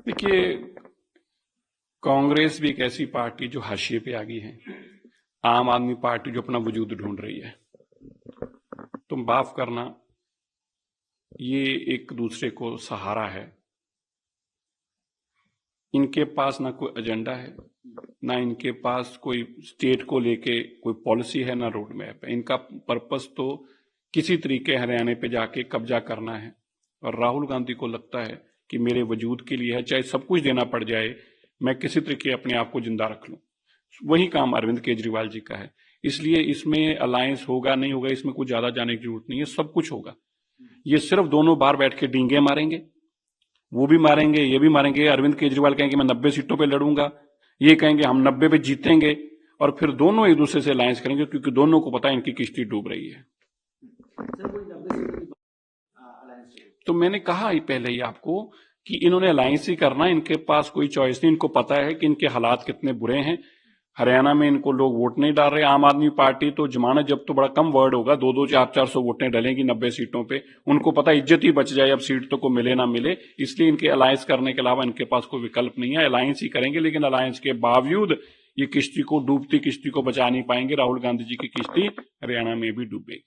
देखिए, कांग्रेस भी एक ऐसी पार्टी जो हाशिए पे आ गई है। आम आदमी पार्टी जो अपना वजूद ढूंढ रही है। तुम माफ करना, ये एक दूसरे को सहारा है। इनके पास ना कोई एजेंडा है, ना इनके पास कोई स्टेट को लेके कोई पॉलिसी है, ना रोड मैप है। इनका पर्पस तो किसी तरीके हरियाणा पे जाके कब्जा करना है। और राहुल गांधी को लगता है कि मेरे वजूद के लिए है, चाहे सब कुछ देना पड़ जाए, मैं किसी तरीके अपने आप को जिंदा रख लूं। वही काम अरविंद केजरीवाल जी का है। इसलिए इसमें अलायंस होगा नहीं होगा, इसमें कुछ ज्यादा जाने की जरूरत नहीं है, सब कुछ होगा। ये सिर्फ दोनों बार बैठ के डींगे मारेंगे, वो भी मारेंगे, ये भी मारेंगे। अरविंद केजरीवाल कहेंगे मैं 90 सीटों पे लड़ूंगा, ये कहेंगे हम 90 पे जीतेंगे, और फिर दोनों एक दूसरे से अलायंस करेंगे, क्योंकि दोनों को पता है इनकी किश्ती डूब रही है। तो मैंने कहा ही पहले ही आपको कि इन्होंने अलायंस ही करना, इनके पास कोई चॉइस नहीं। इनको पता है कि इनके हालात कितने बुरे हैं। हरियाणा में इनको लोग वोट नहीं डाल रहे। आम आदमी पार्टी तो जमानत जब तो बड़ा कम वर्ड होगा, 2-2, 400 वोटें डलेंगी 90 सीटों पे। उनको पता इज्जत ही बच जाए, अब सीट तो को मिले ना मिले। इसलिए इनके अलायंस करने के अलावा इनके पास कोई विकल्प नहीं है। अलायंस ही करेंगे, लेकिन अलायंस के बावजूद ये किश्ती को, डूबती किश्ती को बचा नहीं पाएंगे। राहुल गांधी जी की किश्ती हरियाणा में भी डूबेगी।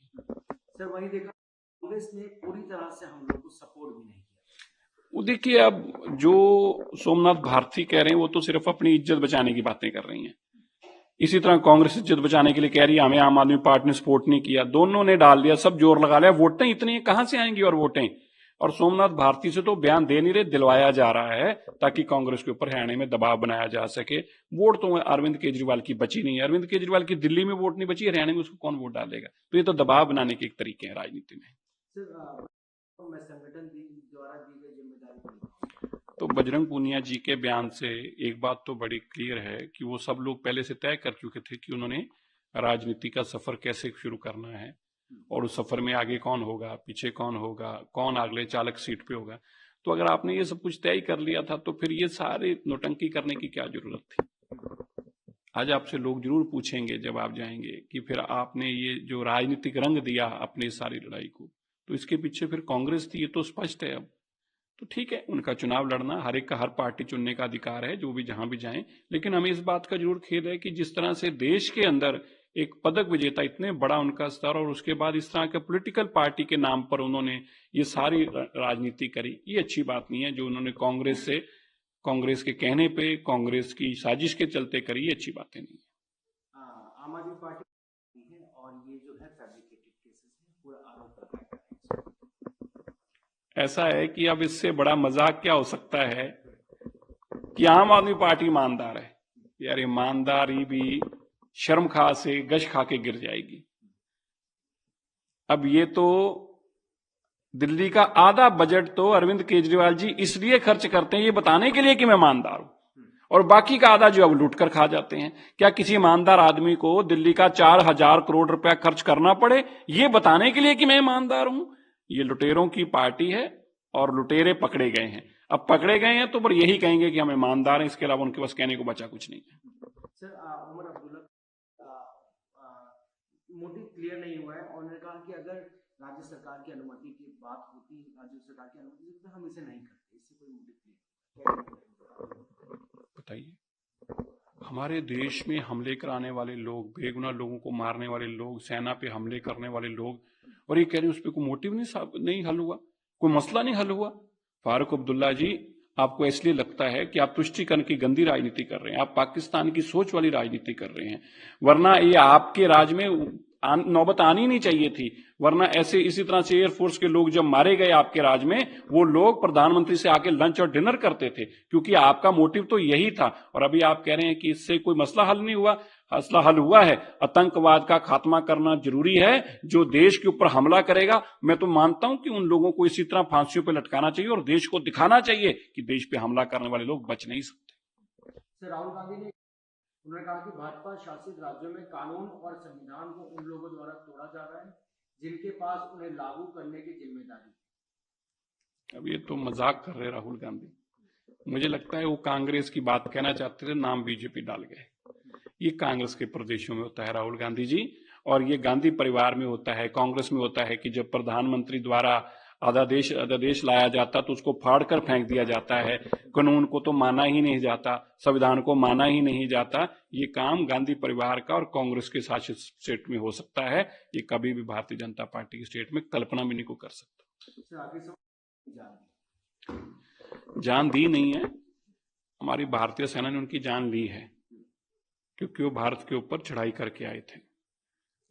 सर वही देखा, कांग्रेस ने पूरी तरह से हम लोग को सपोर्ट भी नहीं किया। वो देखिए, अब जो सोमनाथ भारती कह रहे हैं वो तो सिर्फ अपनी इज्जत बचाने की बातें कर रही हैं। इसी तरह कांग्रेस इज्जत बचाने के लिए कह रही है हमें आम आदमी पार्टी ने सपोर्ट नहीं किया। दोनों ने डाल दिया, सब जोर लगा लिया। वोटें इतनी कहां से आएंगी? और वोटें, और सोमनाथ भारती से तो बयान दे नहीं रहे, दिलवाया जा रहा है ताकि कांग्रेस के ऊपर हरियाणा में दबाव बनाया जा सके। वोट तो अरविंद केजरीवाल की बची नहीं है। अरविंद केजरीवाल की दिल्ली में वोट नहीं बची, हरियाणा में उसको कौन वोट डालेगा? तो ये तो दबाव बनाने के एक तरीके हैं राजनीति में। मैं संगठन द्वारा दी गई जिम्मेदारी, तो बजरंग पूनिया जी के बयान से एक बात तो बड़ी क्लियर है कि वो सब लोग पहले से तय कर चुके थे कि उन्होंने राजनीति का सफर कैसे शुरू करना है, और उस सफर में आगे कौन होगा, पीछे कौन होगा, कौन अगले चालक सीट पे होगा। तो अगर आपने ये सब कुछ तय कर लिया था तो फिर ये सारे नौटंकी करने की क्या जरूरत थी? आज आपसे लोग जरूर पूछेंगे जब आप जाएंगे कि फिर आपने ये जो राजनीतिक रंग दिया अपनी सारी लड़ाई को, तो इसके पीछे फिर कांग्रेस थी, ये तो स्पष्ट है अब। तो ठीक है, उनका चुनाव लड़ना, हर एक का, हर पार्टी चुनने का अधिकार है, जो भी जहां भी जाएं। लेकिन हमें इस बात का जरूर खेद है कि जिस तरह से देश के अंदर एक पदक विजेता, इतने बड़ा उनका स्तर, और उसके बाद इस तरह के पॉलिटिकल पार्टी के नाम पर उन्होंने ये सारी राजनीति करी, ये अच्छी बात नहीं है। जो उन्होंने कांग्रेस से, कांग्रेस के कहने पे, कांग्रेस की साजिश के चलते करी, ये अच्छी बातें नहीं है। आम आदमी पार्टी है और ये जो है फैब्रिकेटेड केसेस है, पूरा आरोप लगाया है। ऐसा है कि अब इससे बड़ा मजाक क्या हो सकता है कि आम आदमी पार्टी ईमानदार है। यार, ईमानदारी भी शर्म खा से गश खा के गिर जाएगी। अब ये तो दिल्ली का आधा बजट तो अरविंद केजरीवाल जी इसलिए खर्च करते हैं, ये बताने के लिए कि मैं ईमानदार हूं, और बाकी का आधा जो अब लूट कर खा जाते हैं। क्या किसी ईमानदार आदमी को दिल्ली का 4,000 करोड़ रुपया खर्च करना पड़े ये बताने के लिए कि मैं ईमानदार हूं? ये लुटेरों की पार्टी है और लुटेरे पकड़े गए हैं। अब पकड़े गए हैं तो पर यही कहेंगे कि हम ईमानदार हैं, इसके अलावा उनके पास कहने को बचा कुछ नहीं है। Sir Omar Abdullah motive clear नहीं हुआ है, और उन्होंने कहा कि अगर राज्य सरकार की अनुमति की बात होती, राज्य सरकार की अनुमति तो हम इसे नहीं करते, इससे कोई मोटिव क्लियर। बताइए, हमारे देश में हमले कराने वाले लोग, बेगुनाह लोगों को मारने वाले लोग, सेना पे हमले करने वाले लोग, और ये कह रहे हैं उस पर कोई मोटिव नहीं हल हुआ, कोई मसला नहीं हल हुआ। फारूक अब्दुल्ला जी, आपको इसलिए लगता है कि आप तुष्टीकरण की गंदी राजनीति कर रहे हैं, आप पाकिस्तान की सोच वाली राजनीति कर रहे हैं, वरना ये आपके राज में नौबत आनी नहीं चाहिए थी। वरना ऐसे इसी तरह से एयरफोर्स के लोग जब मारे गए आपके राज में, वो लोग प्रधानमंत्री से आके लंच और डिनर करते थे, क्योंकि आपका मोटिव तो यही था। और अभी आप कह रहे हैं कि इससे कोई मसला हल नहीं हुआ। मसला हल हुआ है। आतंकवाद का खात्मा करना जरूरी है। जो देश के ऊपर हमला करेगा, मैं तो मानता हूं कि उन लोगों को इसी तरह फांसियों पर लटकाना चाहिए और देश को दिखाना चाहिए कि देश पे हमला करने वाले लोग बच नहीं सकते। सर राहुल गांधी ने उन्होंने कहा कि भाजपा शासित राज्यों में कानून और संविधान को उन लोगों द्वारा तोड़ा जा रहा है जिनके पास उन्हें लागू करने की जिम्मेदारी। अब ये तो मजाक कर रहे राहुल गांधी। मुझे लगता है वो कांग्रेस की बात कहना चाहते थे, नाम बीजेपी डाल गए। ये कांग्रेस के प्रदेशों में होता है राहुल गांधी जी, और ये गांधी परिवार में होता है, कांग्रेस में होता है कि जब प्रधानमंत्री द्वारा अध्यादेश लाया जाता तो उसको फाड़ कर फेंक दिया जाता है। कानून को तो माना ही नहीं जाता, संविधान को माना ही नहीं जाता। ये काम गांधी परिवार का और कांग्रेस के शासित स्टेट में हो सकता है, ये कभी भी भारतीय जनता पार्टी के स्टेट में कल्पना भी नहीं को कर सकता। जान दी नहीं है, हमारी भारतीय सेना ने उनकी जान ली है, क्योंकि वो भारत के ऊपर चढ़ाई करके आए थे।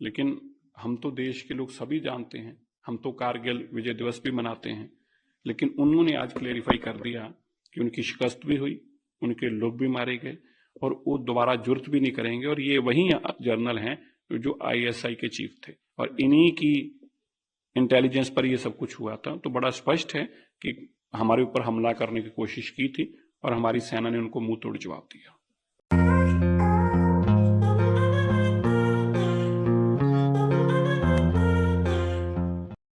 लेकिन हम तो देश के लोग सभी जानते हैं, हम तो कारगिल विजय दिवस भी मनाते हैं, लेकिन उन्होंने आज क्लेरिफाई कर दिया कि उनकी शिकस्त भी हुई, उनके लोग भी मारे गए और वो दोबारा जुर्त भी नहीं करेंगे। और ये वही जर्नल हैं जो ISI के चीफ थे और इन्हीं की इंटेलिजेंस पर ये सब कुछ हुआ था। तो बड़ा स्पष्ट है कि हमारे ऊपर हमला करने की कोशिश की थी और हमारी सेना ने उनको मुंह तोड़ जवाब दिया।